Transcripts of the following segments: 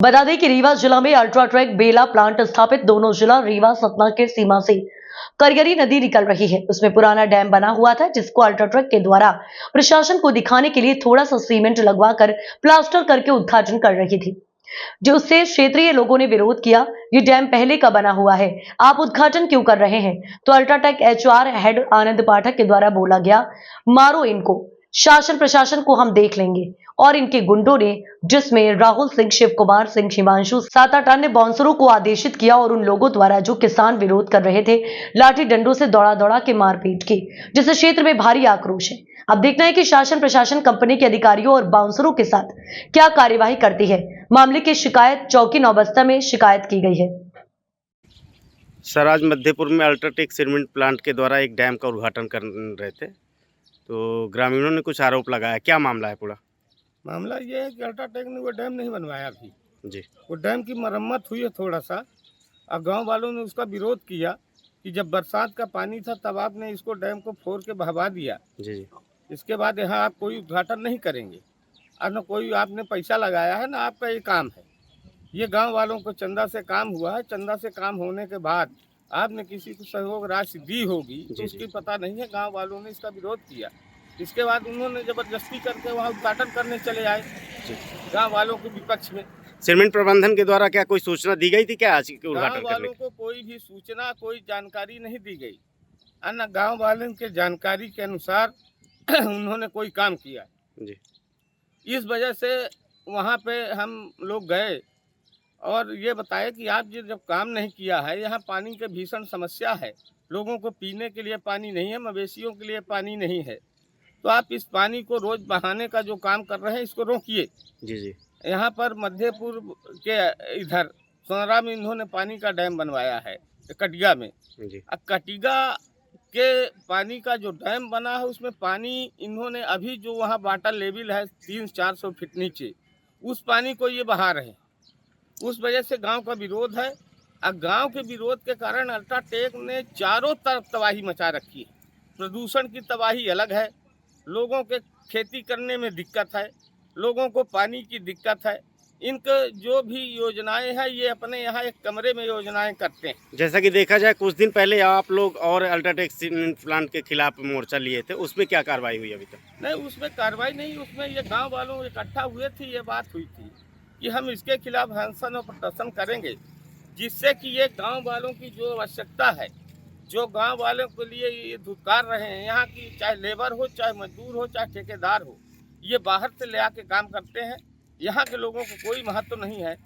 बता दें कि रीवा जिला में अल्ट्राटेक बेला प्लांट स्थापित दोनों जिला रीवा सतना के सीमा से करगरी नदी निकल रही है। उसमें पुराना डैम बना हुआ था जिसको अल्ट्राटेक के द्वारा प्रशासन को दिखाने के लिए थोड़ा सा सीमेंट लगवाकर प्लास्टर करके उद्घाटन कर रही थी, जो उससे क्षेत्रीय लोगों ने विरोध किया। ये डैम पहले का बना हुआ है, आप उद्घाटन क्यों कर रहे हैं? तो अल्ट्राटेक एचआर हेड आनंद पाठक के द्वारा बोला गया, मारो इनको, शासन प्रशासन को हम देख लेंगे। और इनके गुंडों ने, जिसमें राहुल सिंह, शिव कुमार सिंह, हिमांशु, 7-8 अन्य बाउंसरों को आदेशित किया और उन लोगों द्वारा जो किसान विरोध कर रहे थे, लाठी डंडों से दौड़ा दौड़ा के मारपीट की, जिससे क्षेत्र में भारी आक्रोश है। अब देखना है कि शासन प्रशासन कंपनी के अधिकारियों और बाउंसरों के साथ क्या कार्यवाही करती है। मामले की शिकायत चौकी नौबस्ता में शिकायत की गई है। सर, आज मध्यपुर में अल्ट्राटेक सीमेंट प्लांट के द्वारा एक डैम का उद्घाटन कर रहे थे, तो ग्रामीणों ने कुछ आरोप लगाया। क्या मामला है पूरा? मामला ये है कि अल्ट्राटेक ने वो डैम नहीं बनवाया अभी जी वो डैम की मरम्मत हुई है थोड़ा सा। अब गांव वालों ने उसका विरोध किया कि जब बरसात का पानी था तब आपने इसको डैम को फोड़ के बहवा दिया। जी जी इसके बाद यहाँ आप कोई उद्घाटन नहीं करेंगे और न कोई आपने पैसा लगाया है ना आपका ये काम है। ये गांव वालों को चंदा से काम हुआ है। चंदा से काम होने के बाद आपने किसी को सहयोग राशि दी होगी तो उसकी पता नहीं है। गांव वालों ने इसका विरोध किया। इसके बाद उन्होंने जबरदस्ती करके वहाँ उद्घाटन करने चले आए गांव वालों के विपक्ष में। सीमेंट प्रबंधन के द्वारा क्या कोई सूचना दी गई थी क्या आज के उद्घाटन गांव करने वालों को कोई भी सूचना, कोई जानकारी नहीं दी गई। अन्य गांव वालों के जानकारी के अनुसार उन्होंने कोई काम किया जी। इस वजह से वहाँ पे हम लोग गए और ये बताए कि आप ये जब काम नहीं किया है, यहाँ पानी की भीषण समस्या है, लोगों को पीने के लिए पानी नहीं है, मवेशियों के लिए पानी नहीं है, तो आप इस पानी को रोज बहाने का जो काम कर रहे हैं इसको रोकिए। जी जी यहाँ पर मध्यपुर के इधर सोनरा में इन्होंने पानी का डैम बनवाया है कटिगा में। जी अब कटिगा के पानी का जो डैम बना है उसमें पानी इन्होंने अभी जो वहाँ वाटर लेवल है 300-400 फीट नीचे, उस पानी को ये बहा रहे हैं। उस वजह से गांव का विरोध है। अब गांव के विरोध के कारण अल्ट्राटेक ने चारों तरफ तबाही मचा रखी है। प्रदूषण की तबाही अलग है, लोगों के खेती करने में दिक्कत है, लोगों को पानी की दिक्कत है। इनके जो भी योजनाएं हैं ये अपने यहाँ एक कमरे में योजनाएं करते हैं। जैसा कि देखा जाए कुछ दिन पहले आप लोग और अल्ट्राटेक सीमेंट प्लांट के खिलाफ मोर्चा लिए थे, उसमें क्या कार्रवाई हुई अभी तक? नहीं, उसमें कार्रवाई नहीं, उसमें ये गांव वालों इकट्ठा हुए थे, ये बात हुई थी कि हम इसके खिलाफ अनशन और प्रदर्शन करेंगे, जिससे कि ये गांव वालों की जो आवश्यकता है, जो गांव वालों के लिए ये धुतकार रहे हैं, यहाँ की चाहे लेबर हो, चाहे मजदूर हो, चाहे ठेकेदार हो, ये बाहर से ले आके काम करते हैं। यहाँ के लोगों को कोई महत्व नहीं है।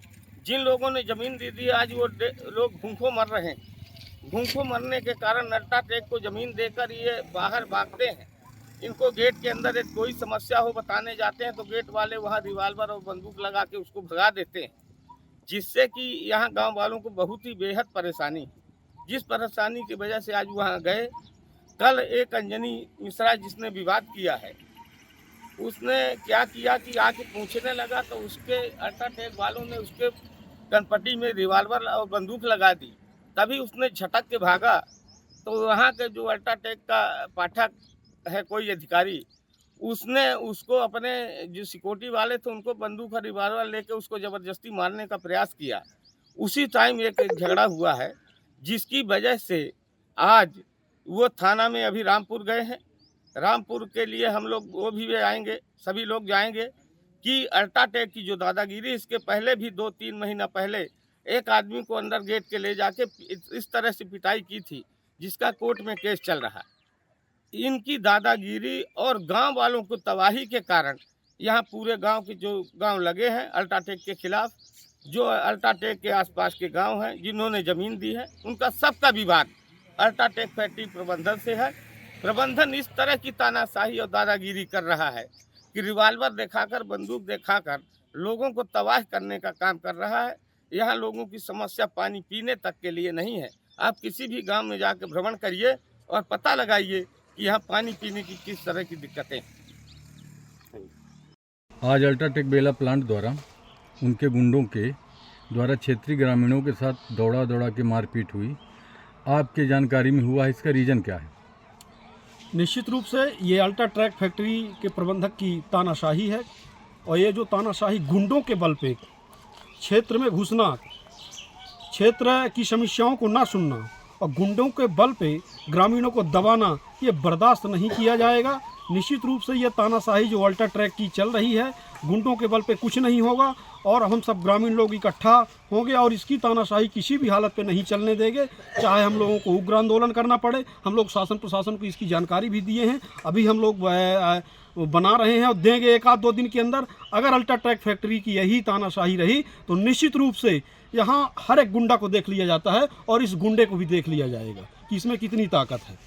जिन लोगों ने ज़मीन दे दी आज वो लोग भूखों मर रहे हैं। भूखों मरने के कारण अल्ट्राटेक को ज़मीन देकर ये बाहर भागते हैं। इनको गेट के अंदर एक कोई समस्या हो बताने जाते हैं तो गेट वाले वहाँ रिवाल्वर और बंदूक लगा के उसको भगा देते हैं, जिससे कि यहाँ गांव वालों को बहुत ही बेहद परेशानी। जिस परेशानी की वजह से आज वहाँ गए, कल एक अंजनी मिश्रा जिसने विवाद किया है, उसने क्या किया कि आके पूछने लगा तो उसके अल्ट्राटेक वालों ने उसके कनपट्टी में रिवाल्वर और बंदूक लगा दी। तभी उसने झटक के भागा तो वहाँ के जो अल्ट्राटेक का पाठक है, कोई अधिकारी, उसने उसको अपने जो सिक्योरिटी वाले थे उनको बंदूक और रिवाल्वर लेके उसको ज़बरदस्ती मारने का प्रयास किया। उसी टाइम एक झगड़ा हुआ है, जिसकी वजह से आज वो थाना में अभी रामपुर गए हैं। रामपुर के लिए हम लोग वो भी आएंगे, सभी लोग जाएंगे कि अल्ट्राटेक की जो दादागिरी, इसके पहले भी 2-3 महीना पहले एक आदमी को अंदर गेट के ले जाके इस तरह से पिटाई की थी, जिसका कोर्ट में केस चल रहा है। इनकी दादागिरी और गांव वालों को तबाही के कारण यहाँ पूरे गांव के जो गांव लगे हैं अल्ट्राटेक के खिलाफ, जो अल्ट्राटेक के आसपास के गांव हैं जिन्होंने ज़मीन दी है, उनका सबका विवाद अल्ट्राटेक फैक्ट्री प्रबंधन से है। प्रबंधन इस तरह की तानाशाही और दादागिरी कर रहा है कि रिवाल्वर दिखाकर, बंदूक दिखाकर लोगों को तबाह करने का काम कर रहा है। यहाँ लोगों की समस्या पानी पीने तक के लिए नहीं है। आप किसी भी गांव में जाकर भ्रमण करिए और पता लगाइए कि यहाँ पानी पीने की किस तरह की दिक्कतें हैं। आज अल्ट्राटेक बेला प्लांट द्वारा उनके गुंडों के द्वारा क्षेत्रीय ग्रामीणों के साथ दौड़ा दौड़ा के मारपीट हुई, आपके जानकारी में हुआ है, इसका रीज़न क्या है? निश्चित रूप से ये अल्ट्राटेक फैक्ट्री के प्रबंधक की तानाशाही है और ये जो तानाशाही गुंडों के बल पे क्षेत्र में घुसना, क्षेत्र की समस्याओं को ना सुनना और गुंडों के बल पे ग्रामीणों को दबाना, ये बर्दाश्त नहीं किया जाएगा। निश्चित रूप से ये तानाशाही जो अल्ट्रा ट्रैक की चल रही है, गुंडों के बल पे कुछ नहीं होगा और हम सब ग्रामीण लोग इकट्ठा होंगे और इसकी तानाशाही किसी भी हालत पे नहीं चलने देंगे, चाहे हम लोगों को उग्र आंदोलन करना पड़े। हम लोग शासन प्रशासन को इसकी जानकारी भी दिए हैं, अभी हम लोग बना रहे हैं और देंगे 1-2 दिन के अंदर। अगर अल्ट्रा ट्रैक फैक्ट्री की यही तानाशाही रही तो निश्चित रूप से यहाँ हर एक गुंडा को देख लिया जाता है और इस गुंडे को भी देख लिया जाएगा कि इसमें कितनी ताकत है।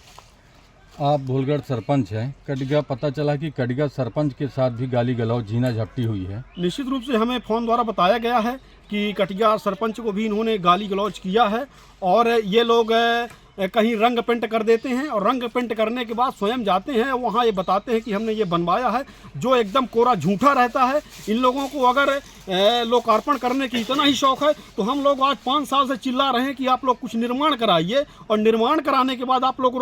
आप भोलगढ़ सरपंच हैं, कटगा पता चला कि कटगा सरपंच के साथ भी गाली गलौज झीना झपटी हुई है। निश्चित रूप से हमें फ़ोन द्वारा बताया गया है कि कटिया सरपंच को भी इन्होंने गाली गलौज किया है और ये लोग कहीं रंग पेंट कर देते हैं और रंग पेंट करने के बाद स्वयं जाते हैं वहाँ ये बताते हैं कि हमने ये बनवाया है, जो एकदम कोरा झूठा रहता है। इन लोगों को अगर लोकार्पण करने की इतना ही शौक है तो हम लोग आज 5 साल से चिल्ला रहे हैं कि आप लोग कुछ निर्माण कराइए और निर्माण कराने के बाद आप लोग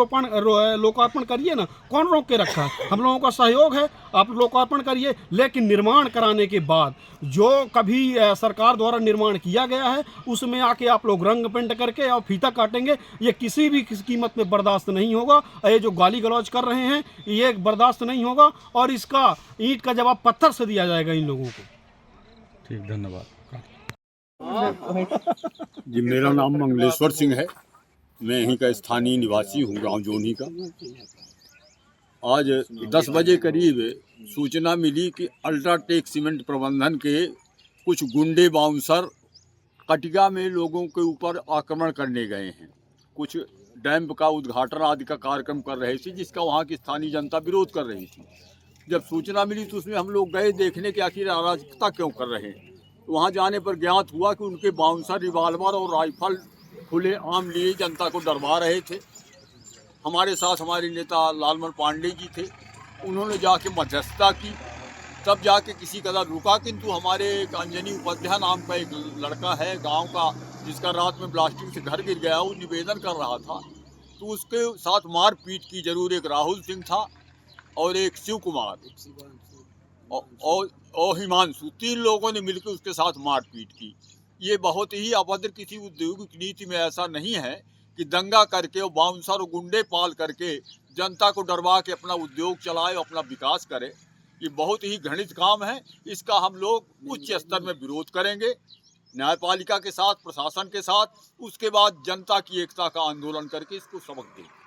लोकार्पण करिए ना। कौन रोक के रखा है? हम लोगों का सहयोग है, आप लोकार्पण करिए। लेकिन निर्माण कराने के बाद जो कभी सरकार द्वारा निर्माण किया गया है उसमें आके आप लोग रंग पेंट करके और फीता काटेंगे, ये किसी भी कीमत में बर्दाश्त नहीं होगा। ये जो गाली गलौज कर रहे हैं ये बर्दाश्त नहीं होगा और इसका ईंट का जवाब पत्थर से दिया जाएगा इन लोगों को। ठीक, धन्यवाद। जी, मेरा नाम मंगलेश्वर सिंह है, मैं यहीं का स्थानीय निवासी हूँ, गांव जोनी का। आज 10 बजे करीब सूचना मिली कि अल्ट्राटेक सीमेंट प्रबंधन के कुछ गुंडे बाउंसर कटिया में लोगों के ऊपर आक्रमण करने गए हैं। कुछ डैम का उद्घाटन आदि का कार्यक्रम कर रहे थे जिसका वहाँ की स्थानीय जनता विरोध कर रही थी। जब सूचना मिली तो उसमें हम लोग गए देखने कि आखिर अराजकता क्यों कर रहे हैं। तो वहाँ जाने पर ज्ञात हुआ कि उनके बाउंसर रिवाल्वर और राइफल खुले आम लिए जनता को डरवा रहे थे। हमारे साथ हमारे नेता लालमन पांडे जी थे, उन्होंने जाके मध्यस्थता की, तब जाके किसी कदर रुका। किंतु हमारे एक अंजनी उपाध्याय नाम का एक लड़का है गांव का, जिसका रात में ब्लास्टिंग से घर गिर गया, वो निवेदन कर रहा था, तो उसके साथ मारपीट की। जरूर एक राहुल सिंह था और एक शिव कुमार और हिमांशु, 3 लोगों ने मिलकर उसके साथ मारपीट की। ये बहुत ही अभद्र, किसी औद्योगिक नीति में ऐसा नहीं है कि दंगा करके और बाउंसर और गुंडे पाल करके जनता को डरवा के अपना उद्योग चलाए और अपना विकास करे। ये बहुत ही घृणित काम है, इसका हम लोग उच्च स्तर में विरोध करेंगे, न्यायपालिका के साथ, प्रशासन के साथ। उसके बाद जनता की एकता का आंदोलन करके इसको सबक देंगे।